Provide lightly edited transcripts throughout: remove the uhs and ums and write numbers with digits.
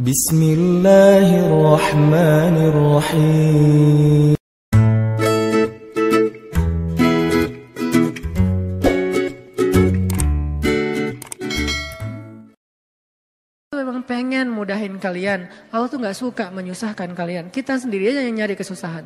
Bismillahirrahmanirrahim. Memang pengen mudahin kalian. Allah tuh gak suka menyusahkan kalian. Kita sendiri aja yang nyari kesusahan.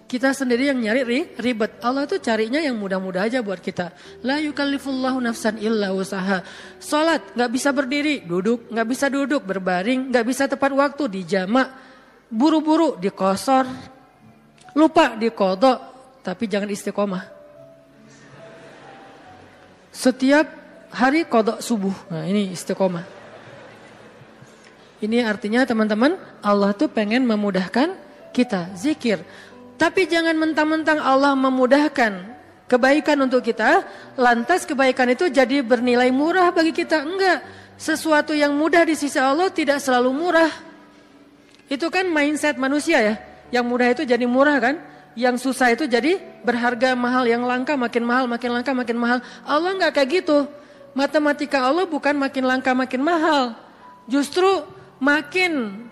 Kita sendiri yang nyari ribet. Allah tuh carinya yang mudah-mudah aja buat kita. La yukallifullahu nafsan illa usaha. Salat gak bisa berdiri, duduk. Gak bisa duduk, berbaring. Gak bisa tepat waktu, dijamak. Buru-buru, dikosor. Lupa, dikodok. Tapi jangan istiqomah. Setiap hari kodok subuh. Nah ini istiqomah. Ini artinya teman-teman, Allah tuh pengen memudahkan kita. Zikir. Tapi jangan mentang-mentang Allah memudahkan kebaikan untuk kita, lantas kebaikan itu jadi bernilai murah bagi kita. Enggak. Sesuatu yang mudah di sisi Allah tidak selalu murah. Itu kan mindset manusia ya. Yang mudah itu jadi murah kan. Yang susah itu jadi berharga mahal. Yang langka makin mahal, makin langka makin mahal. Allah enggak kayak gitu. Matematika Allah bukan makin langka makin mahal. Justru makin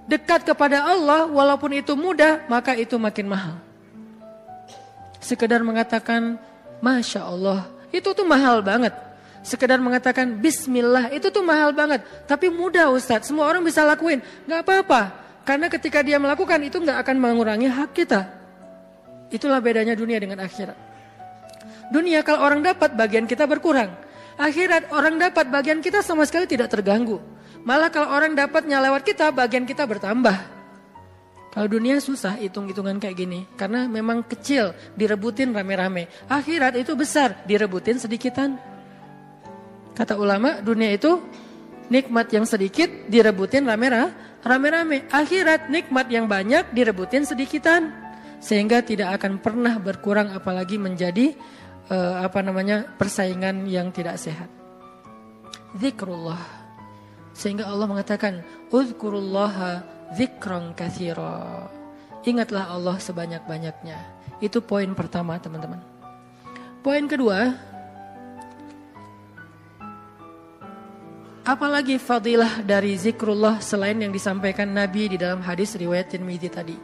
dekat kepada Allah walaupun itu mudah maka itu makin mahal. Sekedar mengatakan Masya Allah itu tuh mahal banget. Sekedar mengatakan Bismillah itu tuh mahal banget. Tapi mudah Ustadz, semua orang bisa lakuin. Gak apa-apa, karena ketika dia melakukan itu gak akan mengurangi hak kita. Itulah bedanya dunia dengan akhirat. Dunia kalau orang dapat bagian kita berkurang. Akhirat orang dapat bagian kita sama sekali tidak terganggu. Malah kalau orang dapatnya lewat kita, bagian kita bertambah. Kalau dunia susah hitung-hitungan kayak gini. Karena memang kecil, direbutin rame-rame. Akhirat itu besar, direbutin sedikitan. Kata ulama, dunia itu nikmat yang sedikit, direbutin rame-rame. Akhirat nikmat yang banyak, direbutin sedikitan. Sehingga tidak akan pernah berkurang apalagi menjadi persaingan yang tidak sehat. Zikrullah. Sehingga Allah mengatakan Uzkurullaha zikran katsira. Ingatlah Allah sebanyak-banyaknya. Itu poin pertama teman-teman. Poin kedua, apalagi fadilah dari zikrullah selain yang disampaikan Nabi di dalam hadis riwayat Tirmidzi tadi.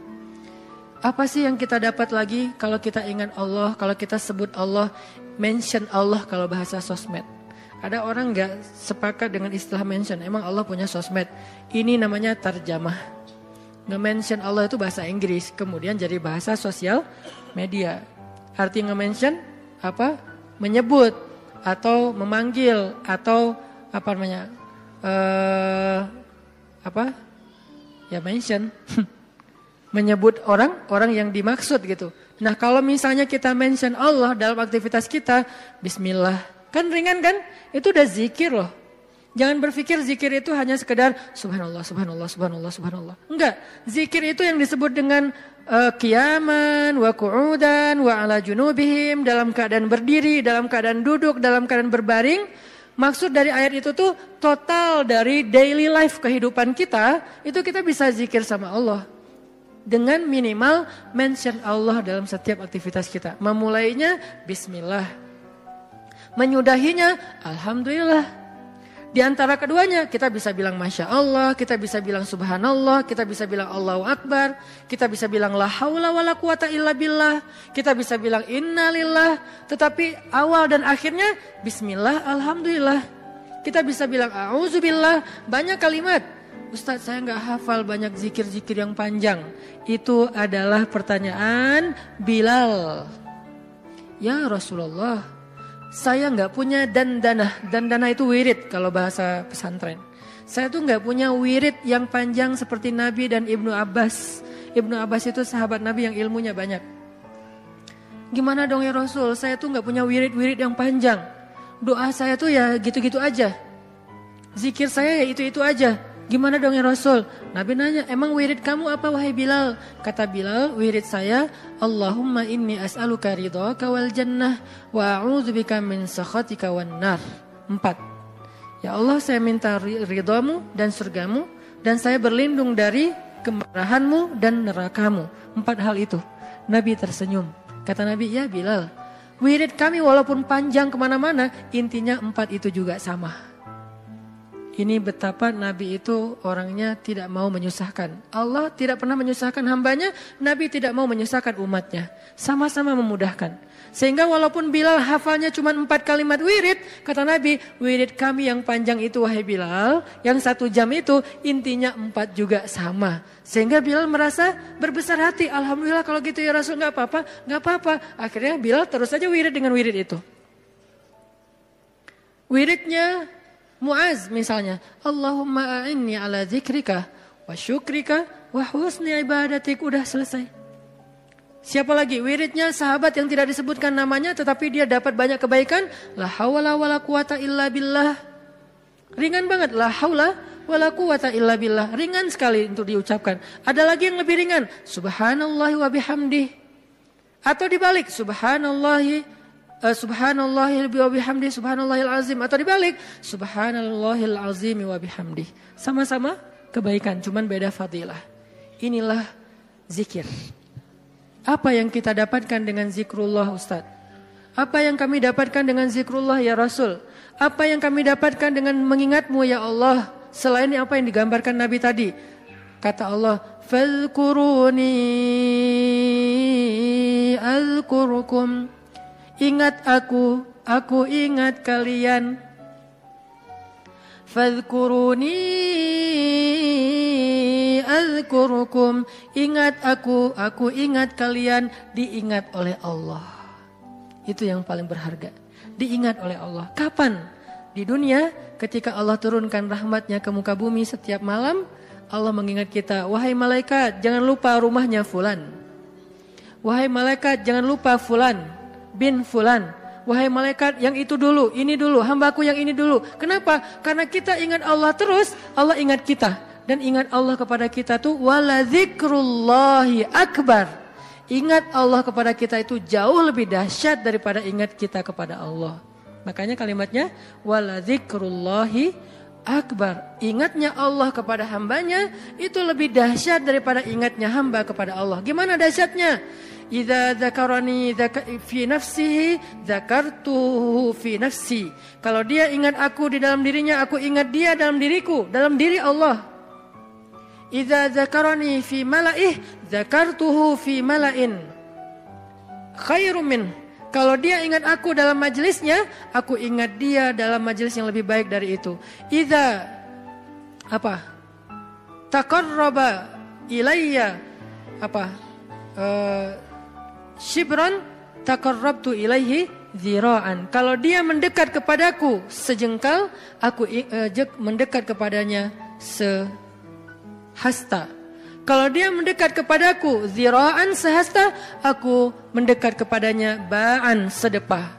Apa sih yang kita dapat lagi kalau kita ingat Allah, kalau kita sebut Allah, mention Allah kalau bahasa sosmed. Ada orang gak sepakat dengan istilah mention. Emang Allah punya sosmed. Ini namanya tarjamah. Nge-mention Allah itu bahasa Inggris. Kemudian jadi bahasa sosial media. Arti nge-mention apa? Menyebut. Atau memanggil. Atau apa namanya? Ya mention. Menyebut orang yang dimaksud gitu. Nah kalau misalnya kita mention Allah dalam aktivitas kita. Bismillah. Kan ringan kan? Itu udah zikir loh. Jangan berpikir zikir itu hanya sekedar subhanallah, subhanallah, subhanallah, subhanallah. Enggak. Zikir itu yang disebut dengan qiyaman, wa qu'udan, wa ala junubihim. Dalam keadaan berdiri, dalam keadaan duduk, dalam keadaan berbaring. Maksud dari ayat itu tuh total dari daily life kehidupan kita. Itu kita bisa zikir sama Allah. Dengan minimal mention Allah dalam setiap aktivitas kita. Memulainya bismillah. Menyudahinya, alhamdulillah. Di antara keduanya, kita bisa bilang Masya Allah, kita bisa bilang Subhanallah, kita bisa bilang Allahu Akbar, kita bisa bilang La haula wa la quwata illa billah, kita bisa bilang Innalillah. Tetapi awal dan akhirnya, Bismillah, alhamdulillah. Kita bisa bilang A'udzubillah, banyak kalimat. Ustadz saya gak hafal banyak zikir-zikir yang panjang. Itu adalah pertanyaan Bilal. Ya Rasulullah. Saya nggak punya dandanah itu wirid kalau bahasa pesantren. Saya tuh nggak punya wirid yang panjang seperti Nabi dan Ibnu Abbas. Ibnu Abbas itu sahabat Nabi yang ilmunya banyak. Gimana dong ya Rasul? Saya tuh nggak punya wirid-wirid yang panjang. Doa saya tuh ya gitu-gitu aja. Zikir saya ya itu-itu aja. Gimana dong ya Rasul? Nabi nanya, emang wirid kamu apa wahai Bilal? Kata Bilal, wirid saya, Allahumma inni as'aluka ridhaka wal jannah wa a'udzubika min sakhatika wan nar. 4. Ya Allah, saya minta ridhamu dan surgamu dan saya berlindung dari kemarahanmu dan nerakamu. 4 hal itu. Nabi tersenyum. Kata Nabi, ya Bilal, wirid kami walaupun panjang kemana-mana, intinya 4 itu juga sama. Ini betapa Nabi itu orangnya tidak mau menyusahkan. Allah tidak pernah menyusahkan hambanya, Nabi tidak mau menyusahkan umatnya. Sama-sama memudahkan. Sehingga walaupun Bilal hafalnya cuma 4 kalimat wirid, kata Nabi, wirid kami yang panjang itu wahai Bilal, yang 1 jam itu intinya 4 juga sama. Sehingga Bilal merasa berbesar hati, alhamdulillah kalau gitu ya Rasul, gak apa-apa. Akhirnya Bilal terus saja wirid dengan wirid itu. Wiridnya Muaz misalnya, Allahumma a'inni ala zikrika wa syukrika wa husni ibadatik, udah selesai. Siapa lagi? Wiridnya sahabat yang tidak disebutkan namanya tetapi dia dapat banyak kebaikan, la haula wala quwata illa billah. Ringan banget, la haula wala quwata illa billah, ringan sekali untuk diucapkan. Ada lagi yang lebih ringan, subhanallahi wa bihamdih. Atau dibalik, subhanallahil wa bihamdi subhanallahil azim, atau dibalik subhanallahil azim wa bihamdi. Sama-sama kebaikan, cuman beda fadilah. Inilah zikir. Apa yang kita dapatkan dengan zikrullah Ustaz? Apa yang kami dapatkan dengan zikrullah ya Rasul? Apa yang kami dapatkan dengan mengingatmu ya Allah? Selain apa yang digambarkan Nabi tadi. Kata Allah, fadhkuruni azkurkum. Ingat aku ingat kalian. Fadhkuruni azkurukum. Ingat aku ingat kalian, diingat oleh Allah. Itu yang paling berharga. Diingat oleh Allah. Kapan? Di dunia ketika Allah turunkan rahmatnya ke muka bumi setiap malam, Allah mengingat kita, wahai malaikat jangan lupa rumahnya fulan. Wahai malaikat jangan lupa fulan bin fulan. Wahai malaikat yang itu dulu, ini dulu, hambaku yang ini dulu. Kenapa? Karena kita ingat Allah terus, Allah ingat kita. Dan ingat Allah kepada kita tuh wala zikrullahi akbar. Ingat Allah kepada kita itu jauh lebih dahsyat daripada ingat kita kepada Allah. Makanya kalimatnya wala zikrullahi akbar. Ingatnya Allah kepada hambanya itu lebih dahsyat daripada ingatnya hamba kepada Allah. Gimana dahsyatnya? Idza dzakarani fi nafsihi dzakartuhu fi nafsi. Kalau dia ingat aku di dalam dirinya, aku ingat dia dalam diriku, dalam diri Allah. Idza dzakarani fi mala'ih dzakartuhu fi mala'in khairum min. Kalau dia ingat aku dalam majelisnya, aku ingat dia dalam majelis yang lebih baik dari itu. Idza taqarraba ilayya shibran taqarrabtu ilaihi zira'an. Kalau dia mendekat kepadaku sejengkal, aku mendekat kepadanya sehasta. Kalau dia mendekat kepadaku zira'an sehasta, aku mendekat kepadanya ba'an sedepah.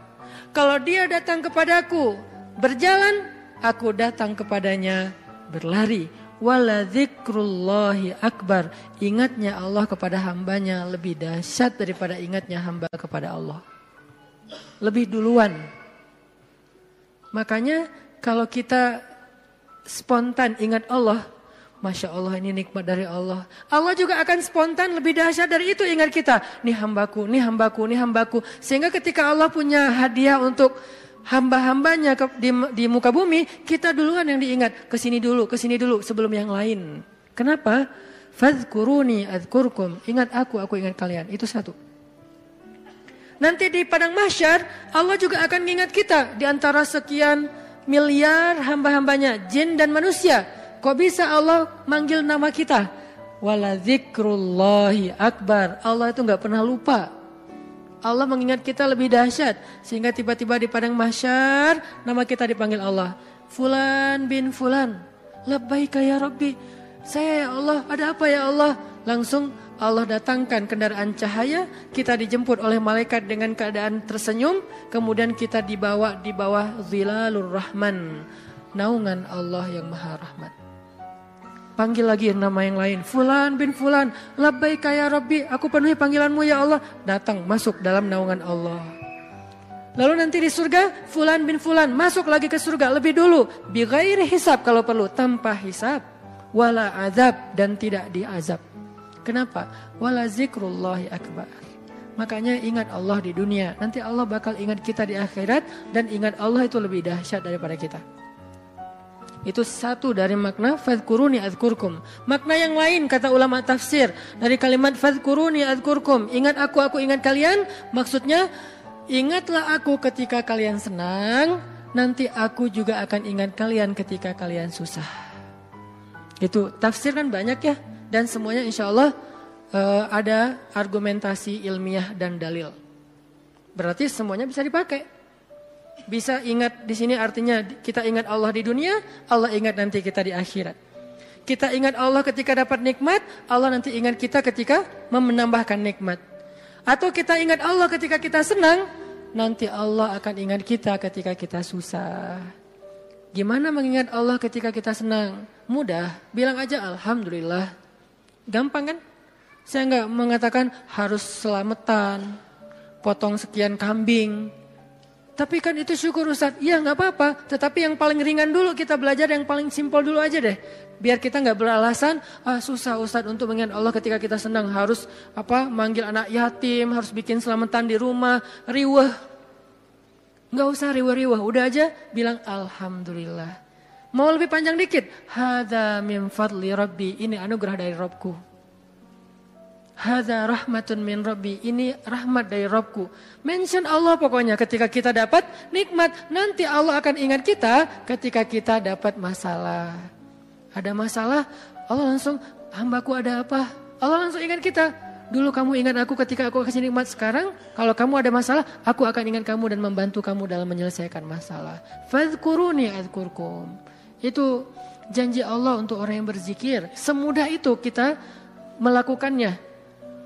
Kalau dia datang kepadaku berjalan, aku datang kepadanya berlari. Wala zikrullahi akbar. Ingatnya Allah kepada hambanya lebih dahsyat daripada ingatnya hamba kepada Allah. Lebih duluan. Makanya kalau kita spontan ingat Allah, Masya Allah ini nikmat dari Allah. Allah juga akan spontan lebih dahsyat dari itu ingat kita. Nih hambaku, nih hambaku, nih hambaku. Sehingga ketika Allah punya hadiah untuk hamba-hambanya di muka bumi, kita duluan yang diingat. Kesini dulu sebelum yang lain. Kenapa? Fadhkuruni adzkurkum. Ingat aku ingat kalian. Itu satu. Nanti di padang mahsyar, Allah juga akan mengingat kita. Di antara sekian miliar hamba-hambanya, jin dan manusia. Kok bisa Allah manggil nama kita? Wala zikrullahi akbar. Allah itu gak pernah lupa. Allah mengingat kita lebih dahsyat. Sehingga tiba-tiba di padang mahsyar nama kita dipanggil Allah. Fulan bin fulan. Labbaika ya Rabbi. Saya ya Allah, ada apa ya Allah? Langsung Allah datangkan kendaraan cahaya. Kita dijemput oleh malaikat dengan keadaan tersenyum. Kemudian kita dibawa di bawah zilalur rahman. Naungan Allah yang maha rahmat. Panggil lagi nama yang lain. Fulan bin fulan. Labbaika ya Rabbi. Aku penuhi panggilanmu ya Allah. Datang masuk dalam naungan Allah. Lalu nanti di surga. Fulan bin fulan. Masuk lagi ke surga lebih dulu. Bi ghairi hisab kalau perlu. Tanpa hisab. Wala azab. Dan tidak diazab. Kenapa? Wala zikrullahi akbar. Makanya ingat Allah di dunia. Nanti Allah bakal ingat kita di akhirat. Dan ingat Allah itu lebih dahsyat daripada kita. Itu satu dari makna fadhkuruni adzkurkum. Makna yang lain kata ulama tafsir dari kalimat fadhkuruni adzkurkum, ingat aku ingat kalian, maksudnya ingatlah aku ketika kalian senang, nanti aku juga akan ingat kalian ketika kalian susah. Itu tafsir kan banyak ya, dan semuanya insya Allah ada argumentasi ilmiah dan dalil. Berarti semuanya bisa dipakai. Bisa ingat di sini artinya kita ingat Allah di dunia, Allah ingat nanti kita di akhirat. Kita ingat Allah ketika dapat nikmat, Allah nanti ingat kita ketika menambahkan nikmat. Atau kita ingat Allah ketika kita senang, nanti Allah akan ingat kita ketika kita susah. Gimana mengingat Allah ketika kita senang? Mudah, bilang aja Alhamdulillah. Gampang kan? Saya nggak mengatakan harus selamatan, potong sekian kambing. Tapi kan itu syukur Ustaz. Iya nggak apa-apa. Tetapi yang paling ringan dulu kita belajar, yang paling simpel dulu aja deh. Biar kita nggak beralasan, susah Ustaz untuk mengingat Allah ketika kita senang. Harus manggil anak yatim, harus bikin selamatan di rumah, riweh. Nggak usah riweh-riweh. Udah aja bilang Alhamdulillah. Mau lebih panjang dikit. Hadza min fadli Rabbi. Ini anugerah dari Rabbku. Hadza rahmatun min Rabbi, ini rahmat dari Rabbku. Mention Allah pokoknya ketika kita dapat nikmat. Nanti Allah akan ingat kita ketika kita dapat masalah. Ada masalah, Allah langsung, hambaku ada apa? Allah langsung ingat kita. Dulu kamu ingat aku ketika aku kasih nikmat. Sekarang kalau kamu ada masalah, aku akan ingat kamu dan membantu kamu dalam menyelesaikan masalah. Fadhkuruni adzkurkum. Itu janji Allah untuk orang yang berzikir. Semudah itu kita melakukannya.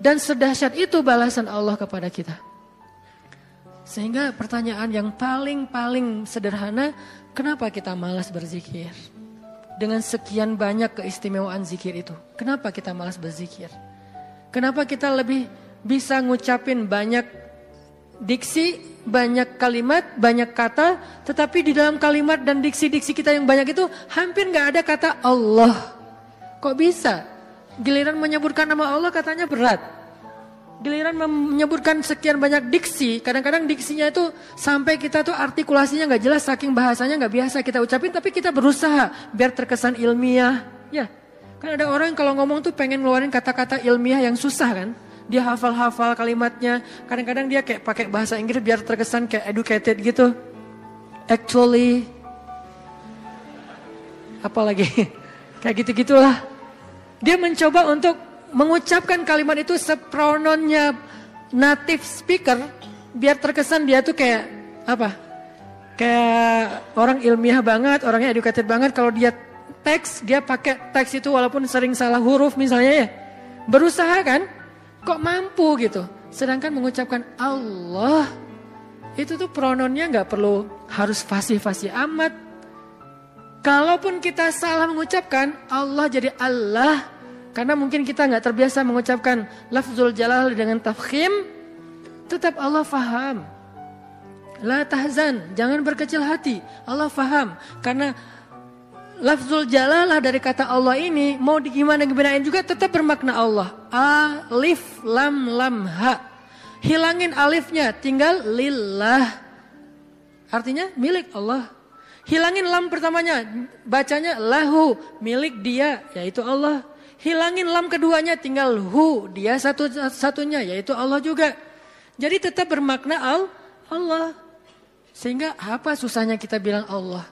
Dan sedahsyat itu balasan Allah kepada kita. Sehingga pertanyaan yang paling sederhana, kenapa kita malas berzikir? Dengan sekian banyak keistimewaan zikir itu, kenapa kita malas berzikir? Kenapa kita lebih bisa ngucapin banyak diksi, banyak kalimat, banyak kata, tetapi di dalam kalimat dan diksi-diksi kita yang banyak itu hampir gak ada kata Allah. Kok bisa? Giliran menyebutkan nama Allah katanya berat. Giliran menyebutkan sekian banyak diksi, kadang-kadang diksinya itu sampai kita tuh artikulasinya gak jelas, saking bahasanya gak biasa kita ucapin, tapi kita berusaha biar terkesan ilmiah. Ya, kan ada orang kalau ngomong tuh pengen ngeluarin kata-kata ilmiah yang susah kan. Dia hafal-hafal kalimatnya, kadang-kadang dia kayak pakai bahasa Inggris biar terkesan kayak educated gitu. Actually, apalagi kayak gitu-gitulah. Dia mencoba untuk mengucapkan kalimat itu seprononnya native speaker. Biar terkesan dia tuh kayak kayak orang ilmiah banget, orangnya educated banget. Kalau dia teks, dia pakai teks itu walaupun sering salah huruf misalnya ya. Berusaha kan, kok mampu gitu. Sedangkan mengucapkan Allah, itu tuh prononnya gak perlu harus fasih-fasih amat. Kalaupun kita salah mengucapkan, Allah jadi Allah. Karena mungkin kita gak terbiasa mengucapkan lafzul jalal dengan tafkhim, tetap Allah faham. La tahzan, jangan berkecil hati. Allah faham. Karena lafzul jalalah dari kata Allah ini, mau gimana-gimanain juga tetap bermakna Allah. Alif, lam, ha. Hilangin alifnya, tinggal lillah. Artinya milik Allah. Hilangin lam pertamanya, bacanya lahu, milik dia, yaitu Allah. Hilangin lam keduanya, tinggal hu, dia satu-satunya, yaitu Allah juga. Jadi tetap bermakna Allah. Sehingga apa susahnya kita bilang Allah?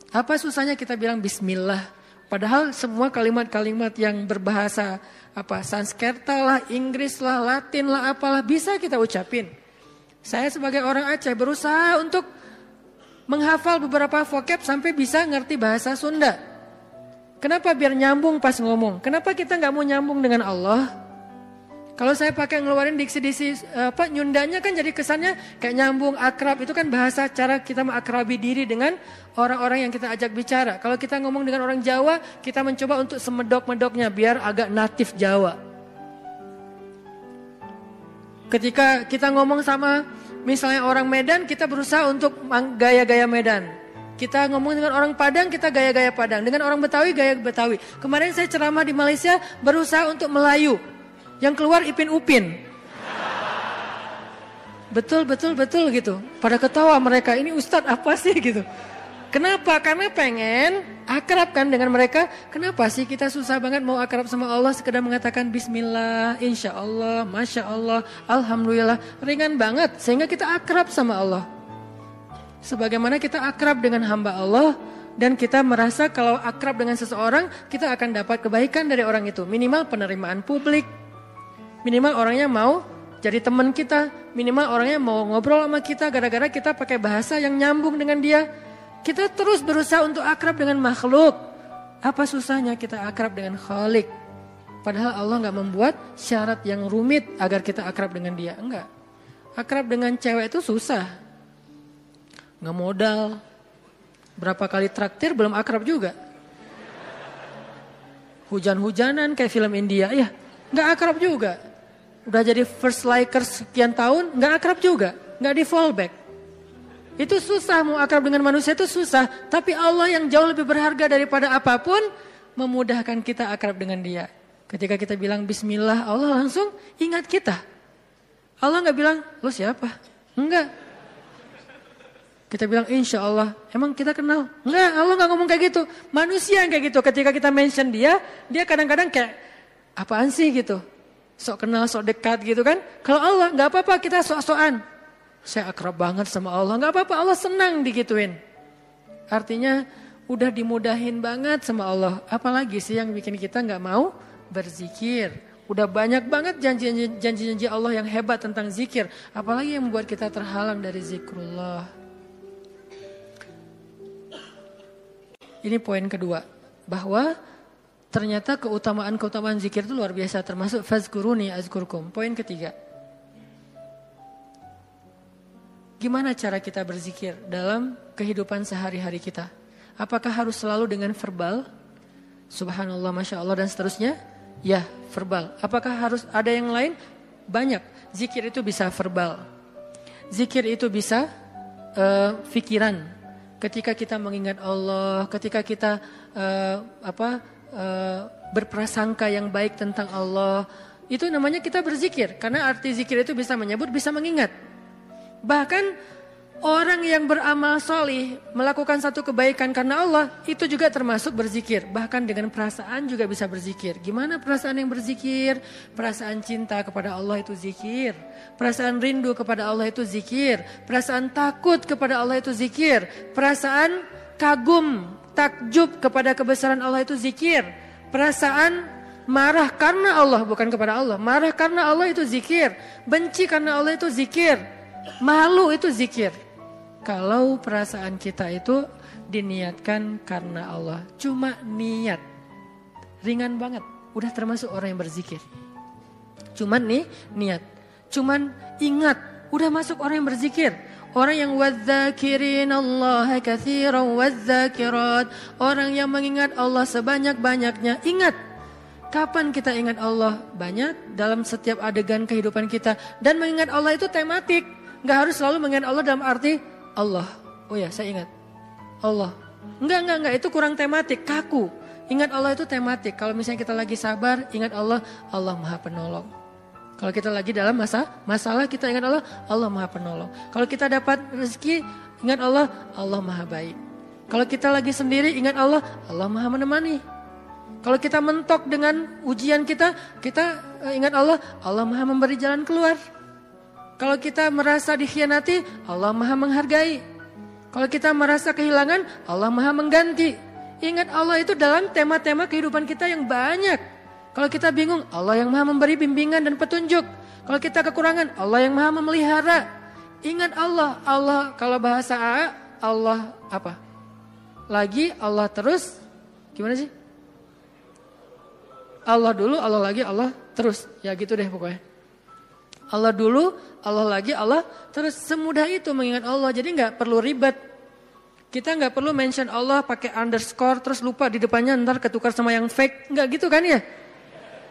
Apa susahnya kita bilang bismillah? Padahal semua kalimat-kalimat yang berbahasa Sanskerta lah, Inggris lah, Latin lah, apalah bisa kita ucapin. Saya sebagai orang Aceh berusaha untuk menghafal beberapa vocab sampai bisa ngerti bahasa Sunda. Kenapa? Biar nyambung pas ngomong. Kenapa kita nggak mau nyambung dengan Allah? Kalau saya pakai ngeluarin diksi-diksi nyundanya kan jadi kesannya kayak nyambung, akrab. Itu kan bahasa cara kita mengakrabi diri dengan orang-orang yang kita ajak bicara. Kalau kita ngomong dengan orang Jawa, kita mencoba untuk semedok-medoknya biar agak natif Jawa. Ketika kita ngomong sama misalnya orang Medan, kita berusaha untuk gaya-gaya Medan. Kita ngomong dengan orang Padang, kita gaya-gaya Padang. Dengan orang Betawi, gaya Betawi. Kemarin saya ceramah di Malaysia, berusaha untuk Melayu. Yang keluar Ipin Upin. Betul gitu. Pada ketawa mereka, ini Ustadz apa sih gitu. Kenapa? Karena pengen akrab kan dengan mereka. Kenapa sih kita susah banget mau akrab sama Allah, sekedar mengatakan bismillah, insya Allah, masya Allah, alhamdulillah. Ringan banget sehingga kita akrab sama Allah. Sebagaimana kita akrab dengan hamba Allah dan kita merasa kalau akrab dengan seseorang kita akan dapat kebaikan dari orang itu. Minimal penerimaan publik, minimal orangnya mau jadi teman kita, minimal orangnya mau ngobrol sama kita gara-gara kita pakai bahasa yang nyambung dengan dia. Kita terus berusaha untuk akrab dengan makhluk. Apa susahnya kita akrab dengan Khalik? Padahal Allah gak membuat syarat yang rumit agar kita akrab dengan dia. Enggak. Akrab dengan cewek itu susah. Gak modal. Berapa kali traktir belum akrab juga. Hujan-hujanan kayak film India. Ya gak akrab juga. Udah jadi first likers sekian tahun gak akrab juga. Gak di fallback. Itu susah, mau akrab dengan manusia itu susah. Tapi Allah yang jauh lebih berharga daripada apapun memudahkan kita akrab dengan dia. Ketika kita bilang bismillah, Allah langsung ingat kita. Allah gak bilang, lo siapa? Enggak. Kita bilang insya Allah, emang kita kenal? Enggak, Allah gak ngomong kayak gitu. Manusia yang kayak gitu, ketika kita mention dia kadang-kadang kayak, apaan sih gitu. Sok kenal, sok dekat gitu kan. Kalau Allah gak apa-apa, kita sok-sokan. Saya akrab banget sama Allah. Gak apa-apa, Allah senang digituin. Artinya udah dimudahin banget sama Allah. Apalagi sih yang bikin kita gak mau berzikir. Udah banyak banget janji-janji Allah yang hebat tentang zikir. Apalagi yang membuat kita terhalang dari zikrullah. Ini poin kedua. Bahwa ternyata keutamaan-keutamaan zikir itu luar biasa. Termasuk fazkuruni azkurkum. Poin ketiga. Gimana cara kita berzikir dalam kehidupan sehari-hari kita? Apakah harus selalu dengan verbal? Subhanallah, Masya Allah dan seterusnya? Ya, verbal. Apakah harus ada yang lain? Banyak. Zikir itu bisa verbal. Zikir itu bisa fikiran. Ketika kita mengingat Allah, ketika kita berprasangka yang baik tentang Allah, itu namanya kita berzikir. Karena arti zikir itu bisa menyebut, bisa mengingat. Bahkan orang yang beramal solih melakukan satu kebaikan karena Allah itu juga termasuk berzikir. Bahkan dengan perasaan juga bisa berzikir. Gimana perasaan yang berzikir? Perasaan cinta kepada Allah itu zikir. Perasaan rindu kepada Allah itu zikir. Perasaan takut kepada Allah itu zikir. Perasaan kagum, takjub kepada kebesaran Allah itu zikir. Perasaan marah karena Allah, bukan kepada Allah. Marah karena Allah itu zikir. Benci karena Allah itu zikir. Malu itu zikir. Kalau perasaan kita itu diniatkan karena Allah. Cuma niat. Ringan banget. Udah termasuk orang yang berzikir. Cuman nih niat. Cuman ingat. Udah masuk orang yang berzikir. Orang yang wadzakirin Allah katsiran wadzakirat. Orang yang mengingat Allah sebanyak-banyaknya. Ingat. Kapan kita ingat Allah? Banyak dalam setiap adegan kehidupan kita. Dan mengingat Allah itu tematik. Gak harus selalu mengingat Allah dalam arti Allah. Oh ya, saya ingat Allah. Enggak, itu kurang tematik, kaku. Ingat Allah itu tematik. Kalau misalnya kita lagi sabar, ingat Allah, Allah Maha Penolong. Kalau kita lagi dalam masalah kita ingat Allah, Allah Maha Penolong. Kalau kita dapat rezeki, ingat Allah, Allah Maha Baik. Kalau kita lagi sendiri, ingat Allah, Allah Maha Menemani. Kalau kita mentok dengan ujian kita ingat Allah, Allah Maha Memberi jalan keluar. Kalau kita merasa dikhianati, Allah Maha Menghargai. Kalau kita merasa kehilangan, Allah Maha Mengganti. Ingat Allah itu dalam tema-tema kehidupan kita yang banyak. Kalau kita bingung, Allah yang Maha Memberi bimbingan dan petunjuk. Kalau kita kekurangan, Allah yang Maha Memelihara. Ingat Allah, Allah kalau bahasa Allah apa? Lagi, Allah terus. Gimana sih? Allah dulu, Allah lagi, Allah terus. Ya gitu deh pokoknya. Allah dulu, Allah lagi, Allah terus. Semudah itu mengingat Allah. Jadi gak perlu ribet. Kita gak perlu mention Allah pakai underscore terus lupa di depannya ntar ketukar sama yang fake. Gak gitu kan ya?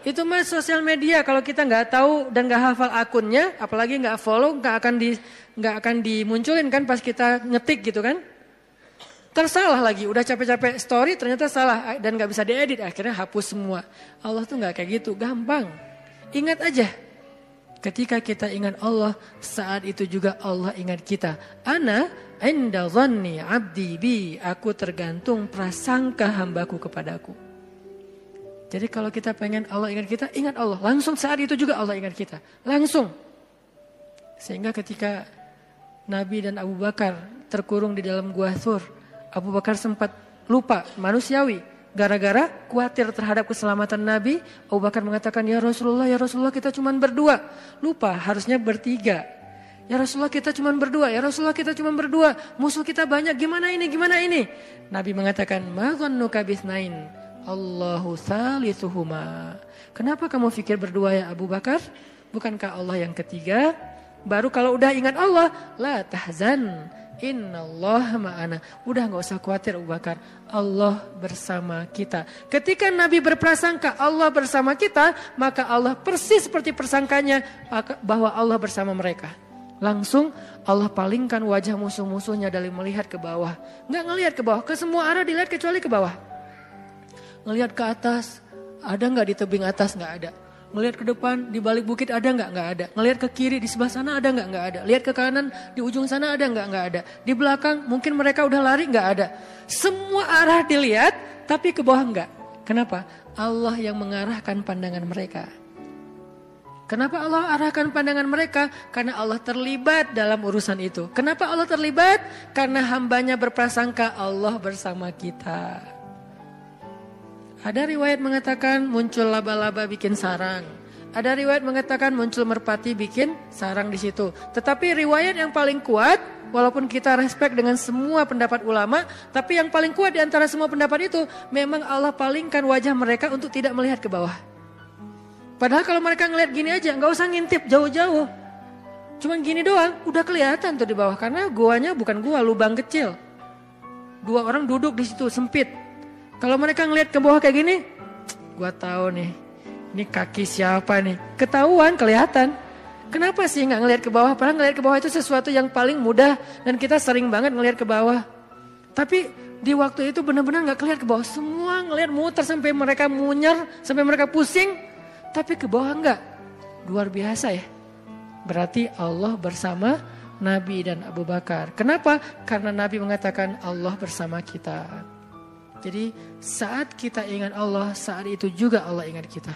Itu mah sosial media. Kalau kita gak tahu dan gak hafal akunnya, apalagi gak follow, gak akan dimunculin kan pas kita ngetik gitu kan. Tersalah lagi, udah capek-capek story ternyata salah dan gak bisa diedit. Akhirnya hapus semua. Allah tuh gak kayak gitu, gampang. Ingat aja. Ketika kita ingat Allah, saat itu juga Allah ingat kita. Ana inda dhanni abdi bi, aku tergantung prasangka hambaku kepadaku. Jadi kalau kita pengen Allah ingat kita, ingat Allah. Langsung saat itu juga Allah ingat kita. Langsung. Sehingga ketika Nabi dan Abu Bakar terkurung di dalam gua Thur, Abu Bakar sempat lupa, manusiawi. Gara-gara khawatir terhadap keselamatan Nabi, Abu Bakar mengatakan, ya Rasulullah kita cuma berdua. Lupa, harusnya bertiga. Ya Rasulullah kita cuma berdua, ya Rasulullah kita cuma berdua. Musuh kita banyak, gimana ini? Nabi mengatakan, ma dhannuka bitsnain, Allahu thalithuhuma. Kenapa kamu pikir berdua ya Abu Bakar? Bukankah Allah yang ketiga? Baru kalau udah ingat Allah, la tahzan, innallaha ma'ana. Udah gak usah khawatir Abu Bakar, Allah bersama kita. Ketika Nabi berprasangka Allah bersama kita, maka Allah persis seperti persangkanya bahwa Allah bersama mereka. Langsung Allah palingkan wajah musuh-musuhnya dari melihat ke bawah. Gak ngelihat ke bawah, ke semua arah dilihat kecuali ke bawah. Ngelihat ke atas, ada gak di tebing atas? Gak ada. Ngelihat ke depan, di balik bukit ada nggak? Nggak ada. Ngelihat ke kiri, di sebelah sana ada nggak? Nggak ada. Lihat ke kanan, di ujung sana ada nggak? Nggak ada. Di belakang, mungkin mereka udah lari, nggak ada. Semua arah dilihat, tapi ke bawah nggak. Kenapa? Allah yang mengarahkan pandangan mereka. Kenapa Allah arahkan pandangan mereka? Karena Allah terlibat dalam urusan itu. Kenapa Allah terlibat? Karena hambanya berprasangka Allah bersama kita. Ada riwayat mengatakan muncul laba-laba bikin sarang. Ada riwayat mengatakan muncul merpati bikin sarang di situ. Tetapi riwayat yang paling kuat, walaupun kita respect dengan semua pendapat ulama, tapi yang paling kuat di antara semua pendapat itu, memang Allah palingkan wajah mereka untuk tidak melihat ke bawah. Padahal kalau mereka ngeliat gini aja, nggak usah ngintip jauh-jauh. Cuman gini doang, udah kelihatan tuh di bawah. Karena guanya bukan gua, lubang kecil. 2 orang duduk di situ, sempit. Kalau mereka ngelihat ke bawah kayak gini, gua tahu nih, ini kaki siapa nih? Ketahuan, kelihatan. Kenapa sih nggak ngelihat ke bawah? Padahal ngelihat ke bawah itu sesuatu yang paling mudah dan kita sering banget ngelihat ke bawah. Tapi di waktu itu benar-benar nggak kelihatan ke bawah. Semua ngelihat muter sampai mereka munyer, sampai mereka pusing. Tapi ke bawah nggak. Luar biasa ya. Berarti Allah bersama Nabi dan Abu Bakar. Kenapa? Karena Nabi mengatakan Allah bersama kita. Jadi saat kita ingat Allah, saat itu juga Allah ingat kita.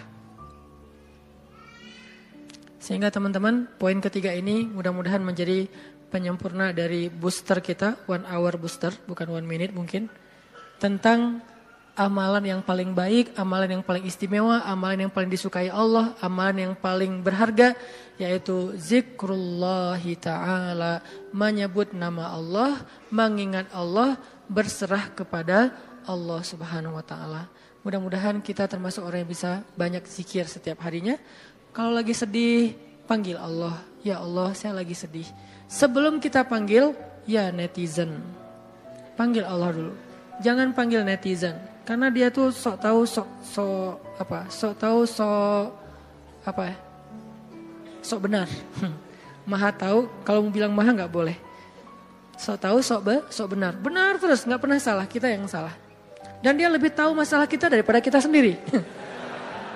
Sehingga teman-teman, poin ketiga ini mudah-mudahan menjadi penyempurna dari booster kita, 1 hour booster, bukan 1 minute mungkin. Tentang amalan yang paling baik, amalan yang paling istimewa, amalan yang paling disukai Allah, amalan yang paling berharga, yaitu zikrullahi ta'ala, menyebut nama Allah, mengingat Allah, berserah kepada Allah subhanahu wa ta'ala. Mudah-mudahan kita termasuk orang yang bisa banyak zikir setiap harinya. Kalau lagi sedih, panggil Allah. Ya Allah, saya lagi sedih. Sebelum kita panggil, ya netizen. Panggil Allah dulu. Jangan panggil netizen. Karena dia tuh sok tahu, sok benar. Maha tahu, kalau mau bilang maha gak boleh. Sok tahu, sok benar. Benar terus, gak pernah salah, kita yang salah. Dan dia lebih tahu masalah kita daripada kita sendiri.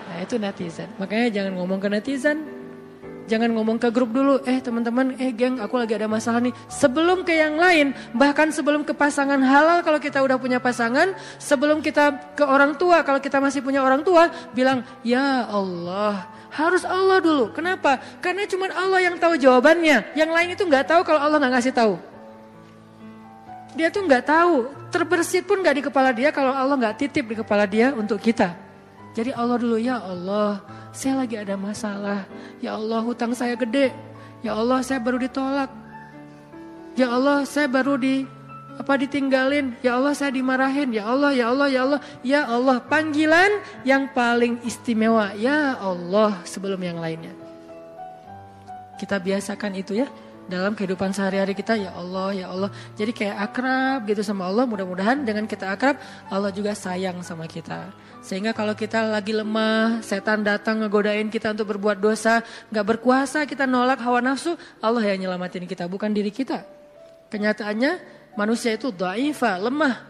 Nah itu netizen. Makanya jangan ngomong ke netizen. Jangan ngomong ke grup dulu. Teman-teman, geng aku lagi ada masalah nih. Sebelum ke yang lain. Bahkan sebelum ke pasangan halal kalau kita udah punya pasangan. Sebelum kita ke orang tua kalau kita masih punya orang tua. Bilang, ya Allah. Harus Allah dulu. Kenapa? Karena cuma Allah yang tahu jawabannya. Yang lain itu gak tahu kalau Allah gak ngasih tahu. Dia tuh gak tahu, terbersit pun gak di kepala dia kalau Allah gak titip di kepala dia untuk kita. Jadi Allah dulu, ya Allah saya lagi ada masalah. Ya Allah hutang saya gede. Ya Allah saya baru ditolak. Ya Allah saya baru ditinggalin. Ya Allah saya dimarahin. Ya Allah, ya Allah, ya Allah. Ya Allah, panggilan yang paling istimewa. Ya Allah sebelum yang lainnya. Kita biasakan itu ya. Dalam kehidupan sehari-hari kita, ya Allah, ya Allah. Jadi kayak akrab gitu sama Allah. Mudah-mudahan dengan kita akrab, Allah juga sayang sama kita. Sehingga kalau kita lagi lemah, setan datang ngegodain kita untuk berbuat dosa, gak berkuasa, kita nolak hawa nafsu, Allah yang nyelamatin kita, bukan diri kita. Kenyataannya manusia itu dhaifah, lemah.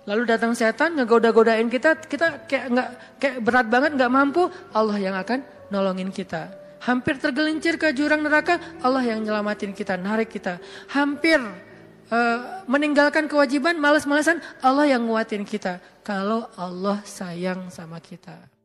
Lalu datang setan ngegoda-godain kita kayak berat banget, gak mampu, Allah yang akan nolongin kita. Hampir tergelincir ke jurang neraka, Allah yang nyelamatin kita, narik kita. Hampir meninggalkan kewajiban, malas-malasan, Allah yang nguatin kita. Kalau Allah sayang sama kita.